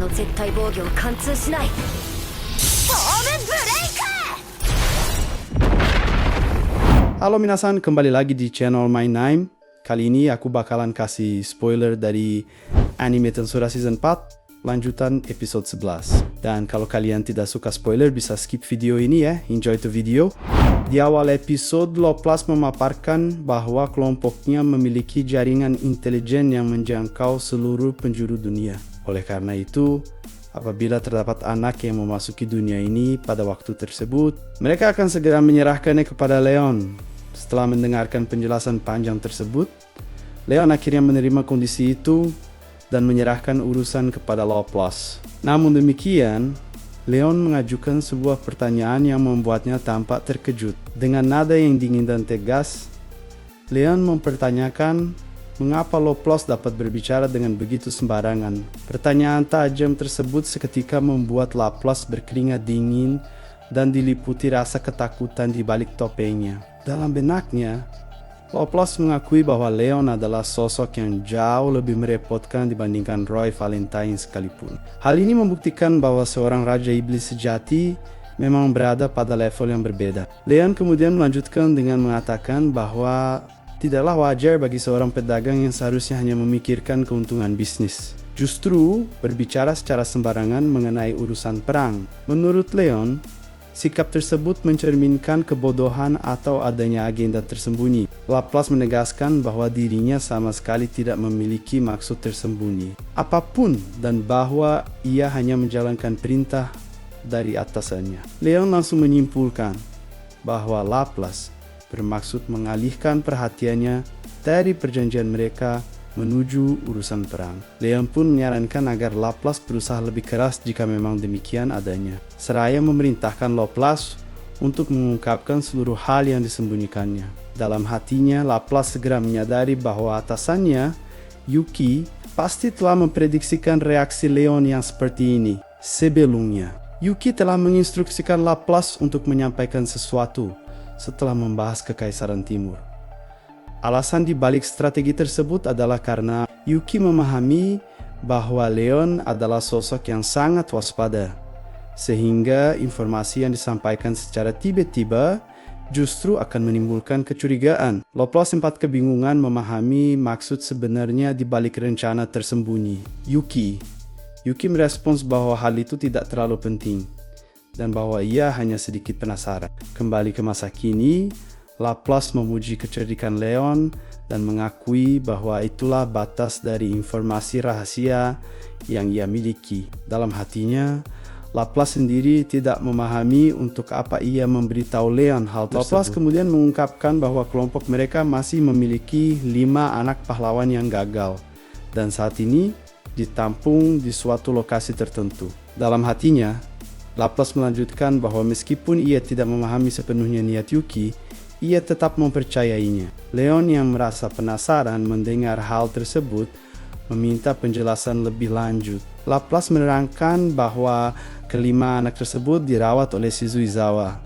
の絶対防御を貫通しない。フォームブレイク。 Halo minasan, kembali lagi di channel My Name. Kali ini aku bakalan kasih spoiler dari anime Tensura Season 4, lanjutan episode 11. Dan kalau kalian tidak suka spoiler, bisa skip video ini ya, enjoy the video. Di awal episode, Loplas memaparkan bahwa kelompoknya memiliki jaringan intelijen yang menjangkau seluruh penjuru dunia. Oleh karena itu, apabila terdapat anak yang memasuki dunia ini pada waktu tersebut, mereka akan segera menyerahkannya kepada Leon. Setelah mendengarkan penjelasan panjang tersebut, Leon akhirnya menerima kondisi itu dan menyerahkan urusan kepada Loplas. Namun demikian, Leon mengajukan sebuah pertanyaan yang membuatnya tampak terkejut. Dengan nada yang dingin dan tegas, Leon mempertanyakan mengapa Loplas dapat berbicara dengan begitu sembarangan. Pertanyaan tajam tersebut seketika membuat Loplas berkeringat dingin dan diliputi rasa ketakutan di balik topengnya. Dalam benaknya, Loplas mengakui bahwa Leon adalah sosok yang jauh lebih merepotkan dibandingkan Roy Valentine sekalipun. Hal ini membuktikan bahwa seorang Raja Iblis sejati memang berada pada level yang berbeda. Leon kemudian melanjutkan dengan mengatakan bahwa tidaklah wajar bagi seorang pedagang yang seharusnya hanya memikirkan keuntungan bisnis, justru berbicara secara sembarangan mengenai urusan perang. Menurut Leon, sikap tersebut mencerminkan kebodohan atau adanya agenda tersembunyi. Loplas menegaskan bahwa dirinya sama sekali tidak memiliki maksud tersembunyi apapun dan bahwa ia hanya menjalankan perintah dari atasannya. Leon langsung menyimpulkan bahwa Loplas bermaksud mengalihkan perhatiannya dari perjanjian mereka menuju urusan perang. Leon pun menyarankan agar Loplas berusaha lebih keras jika memang demikian adanya, seraya memerintahkan Loplas untuk mengungkapkan seluruh hal yang disembunyikannya. Dalam hatinya, Loplas segera menyadari bahwa atasannya, Yuki, pasti telah memprediksikan reaksi Leon yang seperti ini. Sebelumnya, Yuki telah menginstruksikan Loplas untuk menyampaikan sesuatu setelah membahas Kekaisaran Timur. Alasan di balik strategi tersebut adalah karena Yuki memahami bahwa Leon adalah sosok yang sangat waspada, sehingga informasi yang disampaikan secara tiba-tiba justru akan menimbulkan kecurigaan. Loplas sempat kebingungan memahami maksud sebenarnya di balik rencana tersembunyi Yuki merespons bahwa hal itu tidak terlalu penting dan bahwa ia hanya sedikit penasaran. Kembali ke masa kini, Loplas memuji kecerdikan Leon dan mengakui bahwa itulah batas dari informasi rahasia yang ia miliki. Dalam hatinya, Loplas sendiri tidak memahami untuk apa ia memberitahu Leon hal tersebut. Loplas kemudian mengungkapkan bahwa kelompok mereka masih memiliki 5 anak pahlawan yang gagal dan saat ini ditampung di suatu lokasi tertentu. Dalam hatinya, Loplas melanjutkan bahwa meskipun ia tidak memahami sepenuhnya niat Yuki, ia tetap mempercayainya. Leon yang merasa penasaran mendengar hal tersebut meminta penjelasan lebih lanjut. Loplas menerangkan bahwa kelima anak tersebut dirawat oleh Shizuizawa.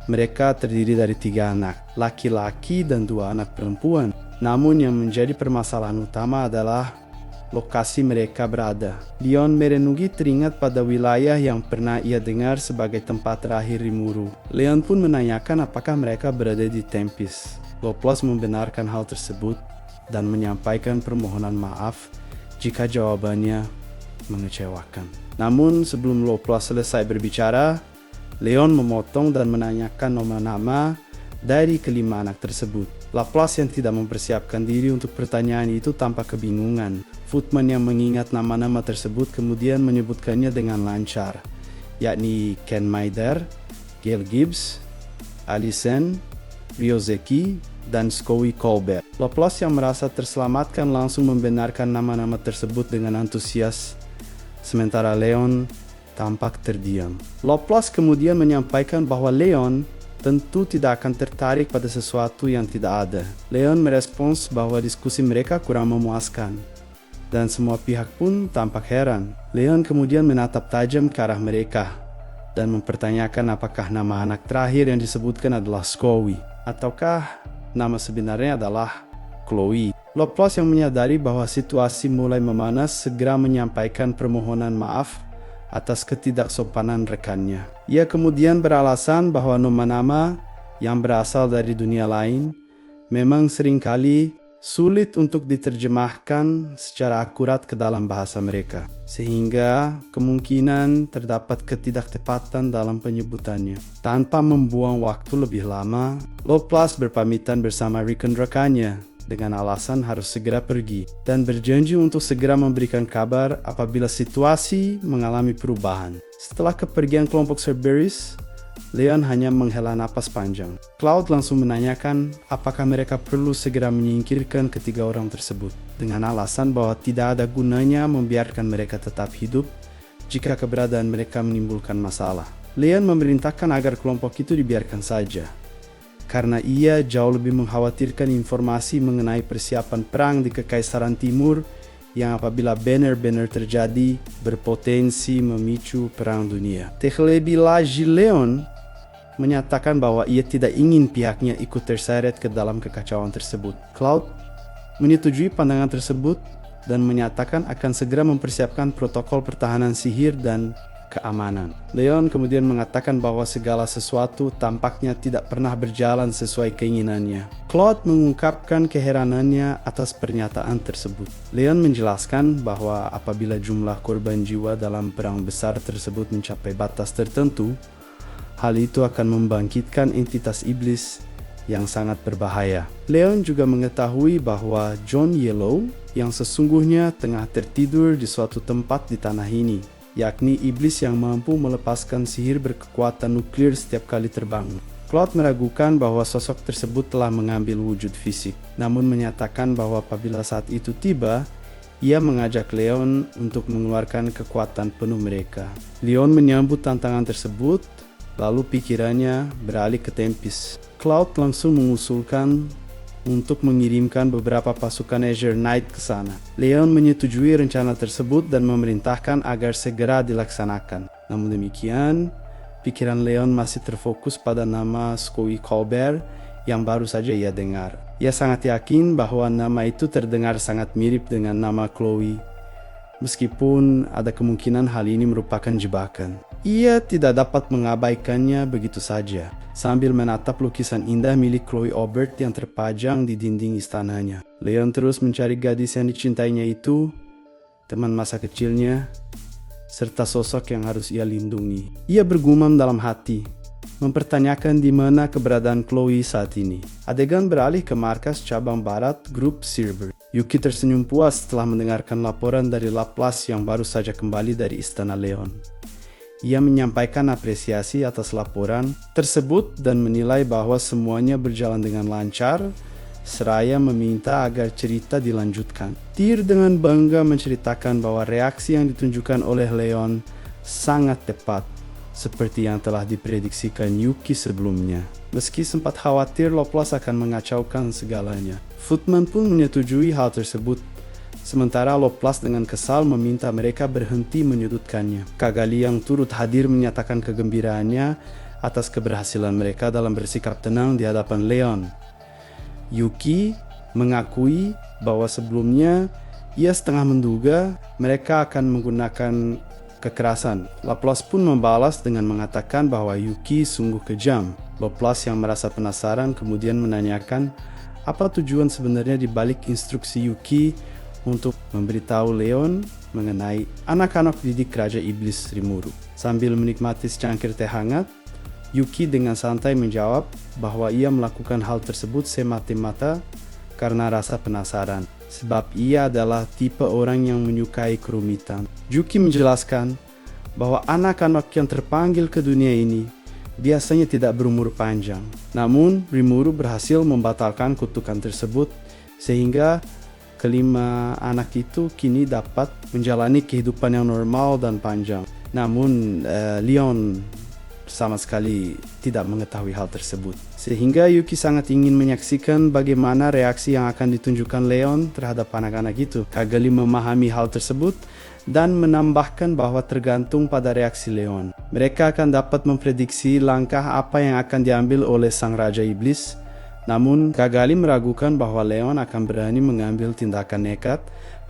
Mereka terdiri dari 3 anak, laki-laki dan 2 anak perempuan. Namun yang menjadi permasalahan utama adalah lokasi mereka berada. Leon merenungi teringat pada wilayah yang pernah ia dengar sebagai tempat terakhir Rimuru. Leon pun menanyakan apakah mereka berada di Tempest. Loplas membenarkan hal tersebut dan menyampaikan permohonan maaf jika jawabannya mengecewakan. Namun sebelum Loplas selesai berbicara, Leon memotong dan menanyakan nama-nama dari kelima anak tersebut. Loplas yang tidak mempersiapkan diri untuk pertanyaan itu tampak kebingungan. Footman yang mengingat nama-nama tersebut kemudian menyebutkannya dengan lancar, yakni Ken Maider, Gail Gibbs, Alison, Ryozeki, dan Skowie Colbert. Loplas yang merasa terselamatkan langsung membenarkan nama-nama tersebut dengan antusias, sementara Leon tampak terdiam. Loplas kemudian menyampaikan bahwa Leon tentu tidak akan tertarik pada sesuatu yang tidak ada. Leon merespons bahwa diskusi mereka kurang memuaskan, dan semua pihak pun tampak heran. Leon kemudian menatap tajam ke arah mereka dan mempertanyakan apakah nama anak terakhir yang disebutkan adalah Skowie, ataukah nama sebenarnya adalah Chloe. Loplas yang menyadari bahwa situasi mulai memanas segera menyampaikan permohonan maaf atas ketidaksopanan rekannya. Ia kemudian beralasan bahwa nama-nama yang berasal dari dunia lain memang seringkali sulit untuk diterjemahkan secara akurat ke dalam bahasa mereka, sehingga kemungkinan terdapat ketidaktepatan dalam penyebutannya. Tanpa membuang waktu lebih lama, Laplace berpamitan bersama rekan-rekannya dengan alasan harus segera pergi dan berjanji untuk segera memberikan kabar apabila situasi mengalami perubahan. Setelah kepergian kelompok Cerberus, Leon hanya menghela napas panjang. Claude langsung menanyakan apakah mereka perlu segera menyingkirkan ketiga orang tersebut, dengan alasan bahwa tidak ada gunanya membiarkan mereka tetap hidup jika keberadaan mereka menimbulkan masalah. Leon memerintahkan agar kelompok itu dibiarkan saja, karena ia jauh lebih mengkhawatirkan informasi mengenai persiapan perang di Kekaisaran Timur yang apabila benar-benar terjadi berpotensi memicu perang dunia. Terlebih lagi Leon menyatakan bahwa ia tidak ingin pihaknya ikut terseret ke dalam kekacauan tersebut. Claude menyetujui pandangan tersebut dan menyatakan akan segera mempersiapkan protokol pertahanan sihir dan keamanan. Leon kemudian mengatakan bahwa segala sesuatu tampaknya tidak pernah berjalan sesuai keinginannya. Claude mengungkapkan keheranannya atas pernyataan tersebut. Leon menjelaskan bahwa apabila jumlah korban jiwa dalam perang besar tersebut mencapai batas tertentu, hal itu akan membangkitkan entitas iblis yang sangat berbahaya. Leon juga mengetahui bahwa John Yellow yang sesungguhnya tengah tertidur di suatu tempat di tanah ini, yakni iblis yang mampu melepaskan sihir berkekuatan nuklir setiap kali terbangun. Claude meragukan bahwa sosok tersebut telah mengambil wujud fisik, namun menyatakan bahwa apabila saat itu tiba, ia mengajak Leon untuk mengeluarkan kekuatan penuh mereka. Leon menyambut tantangan tersebut, lalu pikirannya beralih ke Tempest. Claude langsung mengusulkan untuk mengirimkan beberapa pasukan Azure Knight ke sana. Leon menyetujui rencana tersebut dan memerintahkan agar segera dilaksanakan. Namun demikian, pikiran Leon masih terfokus pada nama Scowy Colbert yang baru saja ia dengar. Ia sangat yakin bahwa nama itu terdengar sangat mirip dengan nama Chloe, meskipun ada kemungkinan hal ini merupakan jebakan. Ia tidak dapat mengabaikannya begitu saja, sambil menatap lukisan indah milik Chloe Aubert yang terpajang di dinding istananya. Leon terus mencari gadis yang dicintainya itu, teman masa kecilnya, serta sosok yang harus ia lindungi. Ia bergumam dalam hati, mempertanyakan di mana keberadaan Chloe saat ini. Adegan beralih ke markas cabang barat grup Cerber. Yuki tersenyum puas setelah mendengarkan laporan dari Laplace yang baru saja kembali dari istana Leon. Ia menyampaikan apresiasi atas laporan tersebut dan menilai bahwa semuanya berjalan dengan lancar, seraya meminta agar cerita dilanjutkan. Tyr dengan bangga menceritakan bahwa reaksi yang ditunjukkan oleh Leon sangat tepat, seperti yang telah diprediksikan Yuki sebelumnya. Meski sempat khawatir Laplace akan mengacaukan segalanya, Footman pun menyetujui hal tersebut. Sementara Laplace dengan kesal meminta mereka berhenti menyudutkannya. Cagalli yang turut hadir menyatakan kegembiraannya atas keberhasilan mereka dalam bersikap tenang di hadapan Leon. Yuki mengakui bahwa sebelumnya ia setengah menduga mereka akan menggunakan kekerasan. Laplace pun membalas dengan mengatakan bahwa Yuki sungguh kejam. Laplace yang merasa penasaran kemudian menanyakan apa tujuan sebenarnya di balik instruksi Yuki untuk memberitahu Leon mengenai anak-anak didik Raja Iblis Rimuru. Sambil menikmati secangkir teh hangat, Yuki dengan santai menjawab bahwa ia melakukan hal tersebut semata-mata karena rasa penasaran, sebab ia adalah tipe orang yang menyukai kerumitan. Yuki menjelaskan bahwa anak-anak yang terpanggil ke dunia ini biasanya tidak berumur panjang. Namun, Rimuru berhasil membatalkan kutukan tersebut sehingga kelima anak itu kini dapat menjalani kehidupan yang normal dan panjang. Namun, Leon sama sekali tidak mengetahui hal tersebut. Sehingga Yuki sangat ingin menyaksikan bagaimana reaksi yang akan ditunjukkan Leon terhadap anak-anak itu. Cagalli memahami hal tersebut dan menambahkan bahwa tergantung pada reaksi Leon. Mereka akan dapat memprediksi langkah apa yang akan diambil oleh Sang Raja Iblis. Namun, Cagalli meragukan bahwa Leon akan berani mengambil tindakan nekat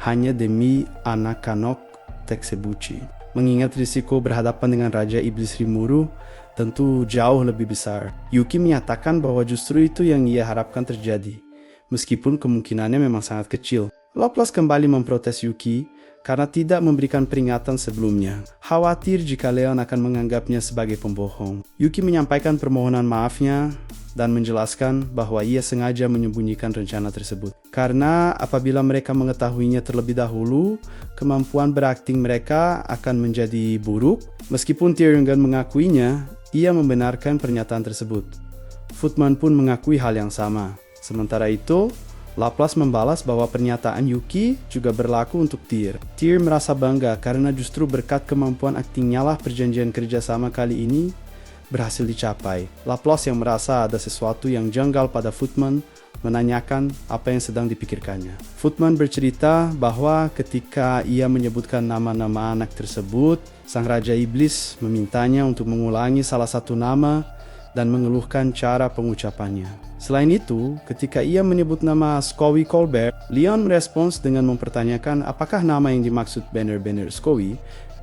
hanya demi anak Kanok Tetsubuchi. Mengingat risiko berhadapan dengan Raja Iblis Rimuru tentu jauh lebih besar. Yuki menyatakan bahwa justru itu yang ia harapkan terjadi, meskipun kemungkinannya memang sangat kecil. Laplace kembali memprotes Yuki karena tidak memberikan peringatan sebelumnya. Khawatir jika Leon akan menganggapnya sebagai pembohong. Yuki menyampaikan permohonan maafnya dan menjelaskan bahwa ia sengaja menyembunyikan rencana tersebut. Karena apabila mereka mengetahuinya terlebih dahulu, kemampuan berakting mereka akan menjadi buruk. Meskipun Tear enggan mengakuinya, ia membenarkan pernyataan tersebut. Footman pun mengakui hal yang sama. Sementara itu, Laplace membalas bahwa pernyataan Yuki juga berlaku untuk Tear. Tear merasa bangga karena justru berkat kemampuan aktingnya lah perjanjian kerjasama kali ini berhasil dicapai. Laplace yang merasa ada sesuatu yang janggal pada Footman menanyakan apa yang sedang dipikirkannya. Footman bercerita bahwa ketika ia menyebutkan nama-nama anak tersebut, Sang Raja Iblis memintanya untuk mengulangi salah satu nama dan mengeluhkan cara pengucapannya. Selain itu, ketika ia menyebut nama Scowy Colbert, Leon merespons dengan mempertanyakan apakah nama yang dimaksud benar-benar Scowy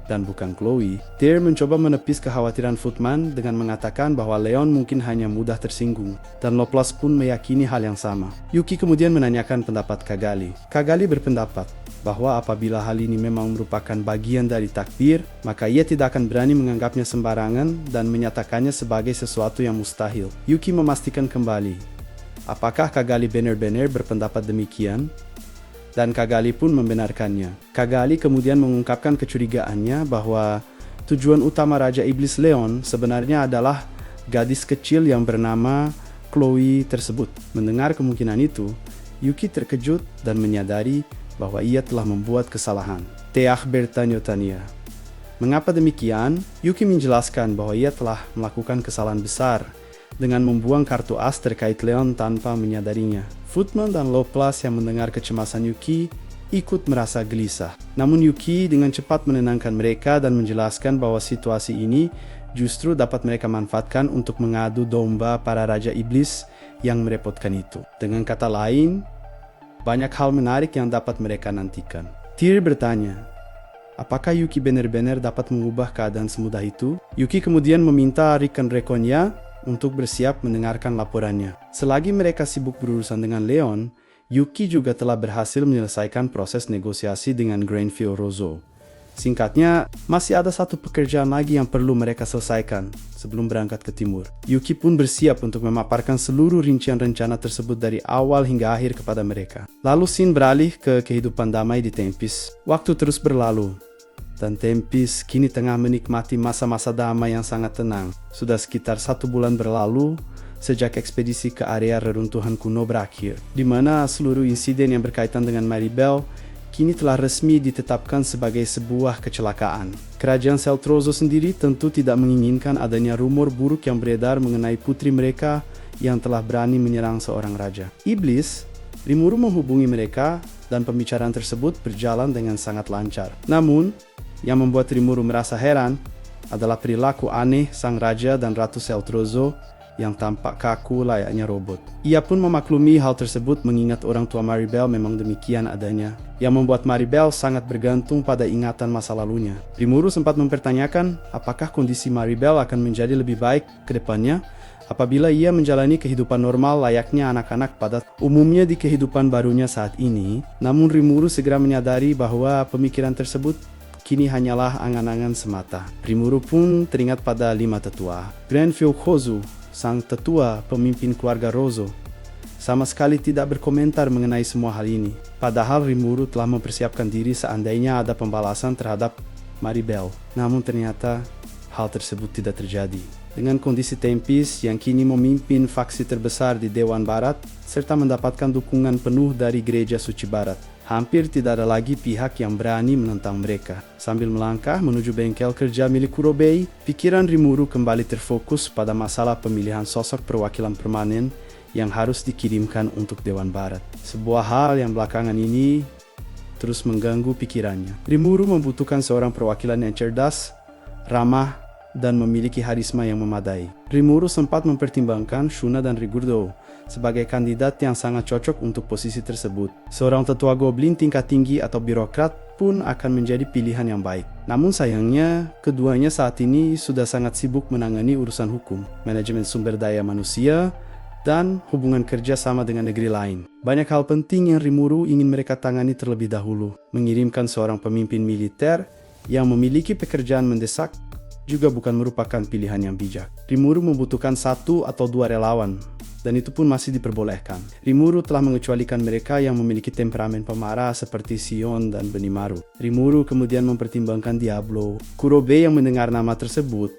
dan bukan Chloe. Tear mencoba menepis kekhawatiran Footman dengan mengatakan bahwa Leon mungkin hanya mudah tersinggung, dan Laplace pun meyakini hal yang sama. Yuki kemudian menanyakan pendapat Cagalli. Cagalli berpendapat bahwa apabila hal ini memang merupakan bagian dari takdir, maka ia tidak akan berani menganggapnya sembarangan dan menyatakannya sebagai sesuatu yang mustahil. Yuki memastikan kembali, apakah Cagalli benar-benar berpendapat demikian? Dan Cagalli pun membenarkannya. Cagalli kemudian mengungkapkan kecurigaannya bahwa tujuan utama Raja Iblis Leon sebenarnya adalah gadis kecil yang bernama Chloe tersebut. Mendengar kemungkinan itu, Yuki terkejut dan menyadari bahwa ia telah membuat kesalahan. Teah bertanya-tanya. Mengapa demikian? Yuki menjelaskan bahwa ia telah melakukan kesalahan besar dengan membuang kartu as terkait Leon tanpa menyadarinya. Footman dan Laplace yang mendengar kecemasan Yuki ikut merasa gelisah. Namun Yuki dengan cepat menenangkan mereka dan menjelaskan bahwa situasi ini justru dapat mereka manfaatkan untuk mengadu domba para Raja Iblis yang merepotkan itu. Dengan kata lain, banyak hal menarik yang dapat mereka nantikan. Tear bertanya, apakah Yuki benar-benar dapat mengubah keadaan semudah itu? Yuki kemudian meminta rekan-rekannya untuk bersiap mendengarkan laporannya. Selagi mereka sibuk berurusan dengan Leon, Yuki juga telah berhasil menyelesaikan proses negosiasi dengan Grandview Rosso. Singkatnya, masih ada satu pekerjaan lagi yang perlu mereka selesaikan sebelum berangkat ke timur. Yuki pun bersiap untuk memaparkan seluruh rincian rencana tersebut dari awal hingga akhir kepada mereka. Lalu scene beralih ke kehidupan damai di Tempest. Waktu terus berlalu, dan Tempest kini tengah menikmati masa-masa damai yang sangat tenang. Sudah sekitar 1 bulan berlalu sejak ekspedisi ke area reruntuhan kuno berakhir, di mana seluruh insiden yang berkaitan dengan Maribel kini telah resmi ditetapkan sebagai sebuah kecelakaan. Kerajaan Seltrozo sendiri tentu tidak menginginkan adanya rumor buruk yang beredar mengenai putri mereka yang telah berani menyerang seorang raja. Iblis, Rimuru menghubungi mereka dan pembicaraan tersebut berjalan dengan sangat lancar. Namun, yang membuat Rimuru merasa heran adalah perilaku aneh sang raja dan Ratu Seltrozo yang tampak kaku layaknya robot. Ia pun memaklumi hal tersebut mengingat orang tua Maribel memang demikian adanya, yang membuat Maribel sangat bergantung pada ingatan masa lalunya. Rimuru sempat mempertanyakan apakah kondisi Maribel akan menjadi lebih baik ke depannya apabila ia menjalani kehidupan normal layaknya anak-anak pada umumnya di kehidupan barunya saat ini. Namun Rimuru segera menyadari bahwa pemikiran tersebut kini hanyalah angan-angan semata. Rimuru pun teringat pada 5 tetua. Grandview Rosso, sang tetua pemimpin keluarga Rosso, sama sekali tidak berkomentar mengenai semua hal ini. Padahal Rimuru telah mempersiapkan diri seandainya ada pembalasan terhadap Maribel. Namun ternyata hal tersebut tidak terjadi. Dengan kondisi Tempest yang kini memimpin faksi terbesar di Dewan Barat, serta mendapatkan dukungan penuh dari Gereja Suci Barat, hampir tidak ada lagi pihak yang berani menentang mereka. Sambil melangkah menuju bengkel kerja milik Kurobei, pikiran Rimuru kembali terfokus pada masalah pemilihan sosok perwakilan permanen yang harus dikirimkan untuk Dewan Barat. Sebuah hal yang belakangan ini terus mengganggu pikirannya. Rimuru membutuhkan seorang perwakilan yang cerdas, ramah, dan memiliki harisma yang memadai. Rimuru sempat mempertimbangkan Shuna dan Rigurdo sebagai kandidat yang sangat cocok untuk posisi tersebut. Seorang tetua goblin tingkat tinggi atau birokrat pun akan menjadi pilihan yang baik. Namun sayangnya, keduanya saat ini sudah sangat sibuk menangani urusan hukum, manajemen sumber daya manusia, dan hubungan kerja sama dengan negeri lain. Banyak hal penting yang Rimuru ingin mereka tangani terlebih dahulu. Mengirimkan seorang pemimpin militer yang memiliki pekerjaan mendesak juga bukan merupakan pilihan yang bijak. Rimuru membutuhkan 1 atau 2 relawan, dan itu pun masih diperbolehkan. Rimuru telah mengecualikan mereka yang memiliki temperamen pemarah seperti Sion dan Benimaru. Rimuru kemudian mempertimbangkan Diablo. Kurobe yang mendengar nama tersebut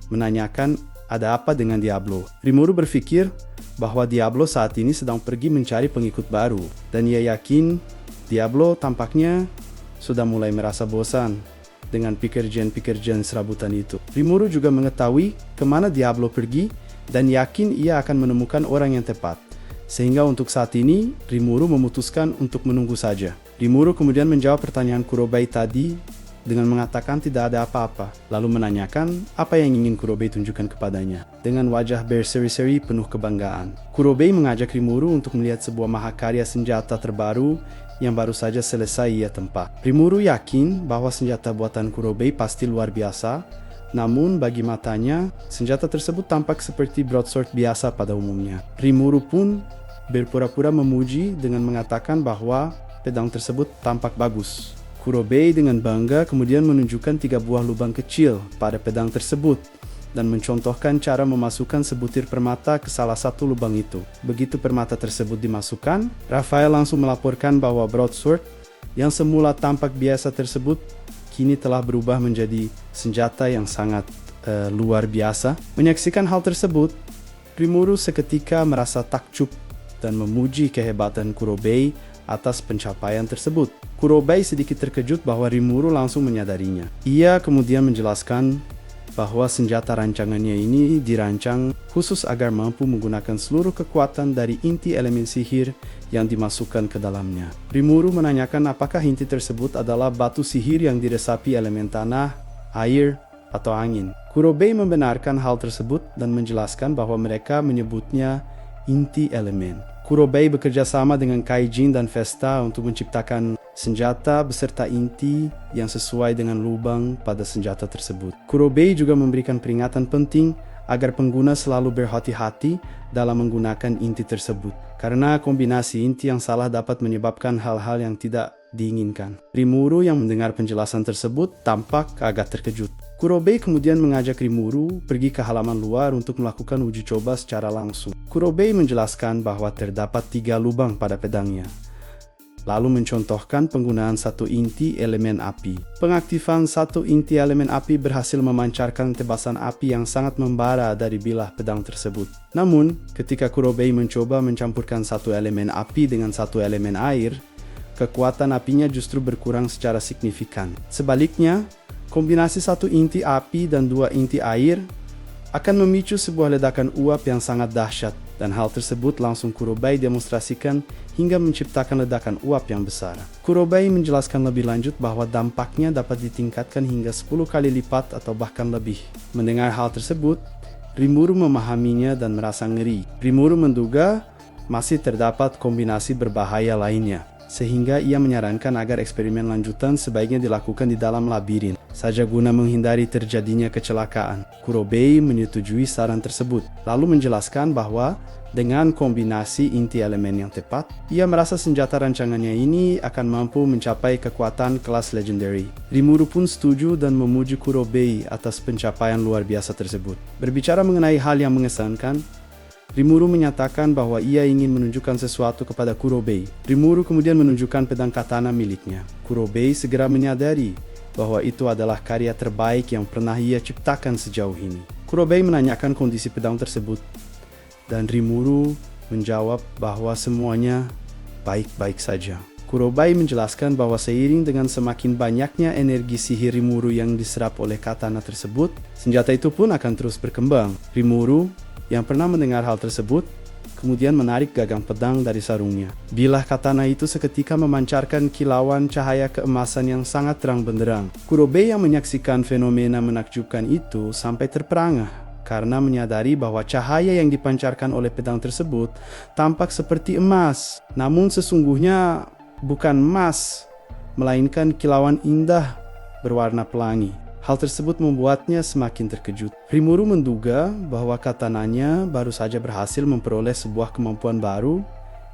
menanyakan ada apa dengan Diablo. Rimuru berpikir bahwa Diablo saat ini sedang pergi mencari pengikut baru, dan ia yakin Diablo tampaknya sudah mulai merasa bosan dengan pekerjaan-pekerjaan serabutan itu. Rimuru juga mengetahui kemana Diablo pergi dan yakin ia akan menemukan orang yang tepat. Sehingga untuk saat ini, Rimuru memutuskan untuk menunggu saja. Rimuru kemudian menjawab pertanyaan Kurobe tadi dengan mengatakan tidak ada apa-apa, lalu menanyakan apa yang ingin Kurobe tunjukkan kepadanya. Dengan wajah berseri-seri penuh kebanggaan, Kurobe mengajak Rimuru untuk melihat sebuah mahakarya senjata terbaru yang baru saja selesai ia tempa. Rimuru yakin bahwa senjata buatan Kurobe pasti luar biasa, namun bagi matanya, senjata tersebut tampak seperti broadsword biasa pada umumnya. Rimuru pun berpura-pura memuji dengan mengatakan bahwa pedang tersebut tampak bagus. Kurobe dengan bangga kemudian menunjukkan 3 buah lubang kecil pada pedang tersebut dan mencontohkan cara memasukkan sebutir permata ke salah satu lubang itu. Begitu permata tersebut dimasukkan, Raphael langsung melaporkan bahwa broadsword yang semula tampak biasa tersebut kini telah berubah menjadi senjata yang sangat luar biasa. Menyaksikan hal tersebut, Rimuru seketika merasa takjub dan memuji kehebatan Kurobe atas pencapaian tersebut. Kurobe sedikit terkejut bahwa Rimuru langsung menyadarinya. Ia kemudian menjelaskan bahwa senjata rancangannya ini dirancang khusus agar mampu menggunakan seluruh kekuatan dari inti elemen sihir yang dimasukkan ke dalamnya. Rimuru menanyakan apakah inti tersebut adalah batu sihir yang diresapi elemen tanah, air, atau angin. Kurobe membenarkan hal tersebut dan menjelaskan bahwa mereka menyebutnya inti elemen. Kurobe bekerja sama dengan Kaijin dan Vesta untuk menciptakan senjata beserta inti yang sesuai dengan lubang pada senjata tersebut. Kurobe juga memberikan peringatan penting agar pengguna selalu berhati-hati dalam menggunakan inti tersebut, karena kombinasi inti yang salah dapat menyebabkan hal-hal yang tidak diinginkan. Rimuru yang mendengar penjelasan tersebut tampak agak terkejut. Kurobe kemudian mengajak Rimuru pergi ke halaman luar untuk melakukan uji coba secara langsung. Kurobe menjelaskan bahwa terdapat 3 lubang pada pedangnya, lalu mencontohkan penggunaan 1 inti elemen api. Pengaktifan 1 inti elemen api berhasil memancarkan tebasan api yang sangat membara dari bilah pedang tersebut. Namun, ketika Kurobe mencoba mencampurkan 1 elemen api dengan 1 elemen air, kekuatan apinya justru berkurang secara signifikan. Sebaliknya, kombinasi 1 inti api dan 2 inti air akan memicu sebuah ledakan uap yang sangat dahsyat, dan hal tersebut langsung Kurobe demonstrasikan hingga menciptakan ledakan uap yang besar. Kurobe menjelaskan lebih lanjut bahwa dampaknya dapat ditingkatkan hingga 10 kali lipat atau bahkan lebih. Mendengar hal tersebut, Rimuru memahaminya dan merasa ngeri. Rimuru menduga masih terdapat kombinasi berbahaya lainnya, sehingga ia menyarankan agar eksperimen lanjutan sebaiknya dilakukan di dalam labirin saja guna menghindari terjadinya kecelakaan. Kurobe menyetujui saran tersebut, lalu menjelaskan bahwa dengan kombinasi inti elemen yang tepat, ia merasa senjata rancangannya ini akan mampu mencapai kekuatan kelas legendary. Rimuru pun setuju dan memuji Kurobe atas pencapaian luar biasa tersebut. Berbicara mengenai hal yang mengesankan, Rimuru menyatakan bahwa ia ingin menunjukkan sesuatu kepada Kurobe. Rimuru kemudian menunjukkan pedang katana miliknya. Kurobe segera menyadari bahwa itu adalah karya terbaik yang pernah ia ciptakan sejauh ini. Kurobe menanyakan kondisi pedang tersebut, dan Rimuru menjawab bahwa semuanya baik-baik saja. Kurobe menjelaskan bahwa seiring dengan semakin banyaknya energi sihir Rimuru yang diserap oleh katana tersebut, senjata itu pun akan terus berkembang. Rimuru yang pernah mendengar hal tersebut kemudian menarik gagang pedang dari sarungnya. Bilah katana itu seketika memancarkan kilauan cahaya keemasan yang sangat terang benderang. Kurobe yang menyaksikan fenomena menakjubkan itu sampai terperangah karena menyadari bahwa cahaya yang dipancarkan oleh pedang tersebut tampak seperti emas. Namun sesungguhnya bukan emas, melainkan kilauan indah berwarna pelangi. Hal tersebut membuatnya semakin terkejut. Rimuru menduga bahwa katananya baru saja berhasil memperoleh sebuah kemampuan baru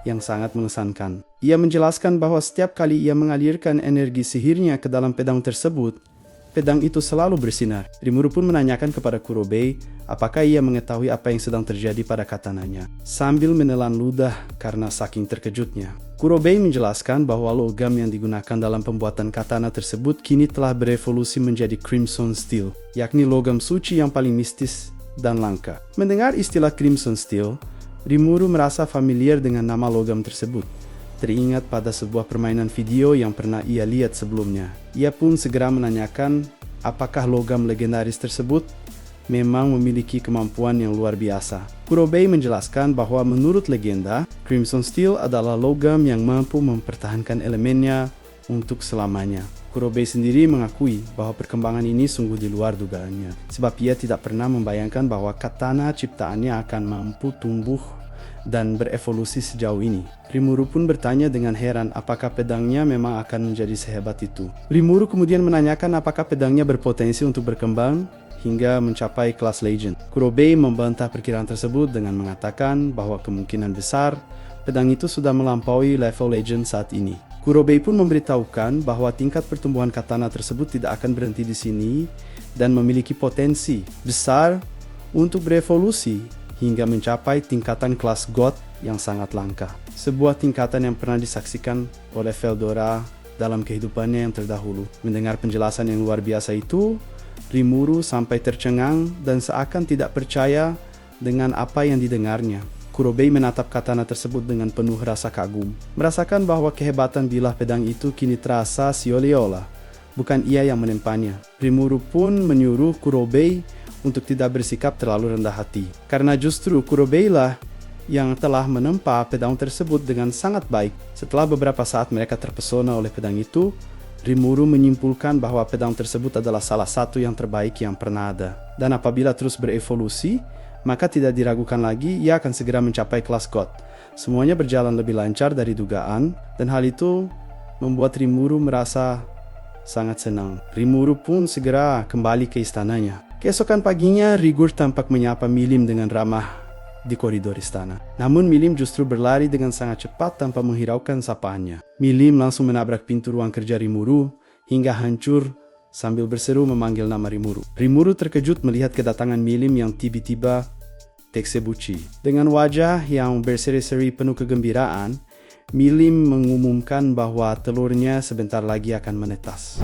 yang sangat mengesankan. Ia menjelaskan bahwa setiap kali ia mengalirkan energi sihirnya ke dalam pedang tersebut, pedang itu selalu bersinar. Rimuru pun menanyakan kepada Kurobei apakah ia mengetahui apa yang sedang terjadi pada katananya, sambil menelan ludah karena saking terkejutnya. Kurobei menjelaskan bahwa logam yang digunakan dalam pembuatan katana tersebut kini telah berevolusi menjadi Crimson Steel, yakni logam suci yang paling mistis dan langka. Mendengar istilah Crimson Steel, Rimuru merasa familiar dengan nama logam tersebut. Teringat pada sebuah permainan video yang pernah ia lihat sebelumnya. Ia pun segera menanyakan apakah logam legendaris tersebut memang memiliki kemampuan yang luar biasa. Kurobei menjelaskan bahwa menurut legenda, Crimson Steel adalah logam yang mampu mempertahankan elemennya untuk selamanya. Kurobei sendiri mengakui bahwa perkembangan ini sungguh di luar dugaannya, sebab ia tidak pernah membayangkan bahwa katana ciptaannya akan mampu tumbuh dan berevolusi sejauh ini. Rimuru pun bertanya dengan heran apakah pedangnya memang akan menjadi sehebat itu. Rimuru kemudian menanyakan apakah pedangnya berpotensi untuk berkembang hingga mencapai kelas legend. Kurobei membantah perkiraan tersebut dengan mengatakan bahwa kemungkinan besar pedang itu sudah melampaui level legend saat ini. Kurobei pun memberitahukan bahwa tingkat pertumbuhan katana tersebut tidak akan berhenti di sini dan memiliki potensi besar untuk berevolusi hingga mencapai tingkatan kelas God yang sangat langka. Sebuah tingkatan yang pernah disaksikan oleh Veldora dalam kehidupannya yang terdahulu. Mendengar penjelasan yang luar biasa itu, Rimuru sampai tercengang dan seakan tidak percaya dengan apa yang didengarnya. Kurobei menatap katana tersebut dengan penuh rasa kagum, merasakan bahwa kehebatan bilah pedang itu kini terasa seolah-olah bukan ia yang menempanya. Rimuru pun menyuruh Kurobei untuk tidak bersikap terlalu rendah hati, karena justru Kurobei lah yang telah menempa pedang tersebut dengan sangat baik. Setelah beberapa saat mereka terpesona oleh pedang itu, Rimuru menyimpulkan bahwa pedang tersebut adalah salah satu yang terbaik yang pernah ada. Dan apabila terus berevolusi, maka tidak diragukan lagi ia akan segera mencapai kelas God. Semuanya berjalan lebih lancar dari dugaan, dan hal itu membuat Rimuru merasa sangat senang. Rimuru pun segera kembali ke istananya. Keesokan paginya, Rigur tampak menyapa Milim dengan ramah di koridor istana. Namun Milim justru berlari dengan sangat cepat tanpa menghiraukan sapaannya. Milim langsung menabrak pintu ruang kerja Rimuru hingga hancur sambil berseru memanggil nama Rimuru. Rimuru terkejut melihat kedatangan Milim yang tiba-tiba Teksebuchi. Dengan wajah yang berseri-seri penuh kegembiraan, Milim mengumumkan bahwa telurnya sebentar lagi akan menetas.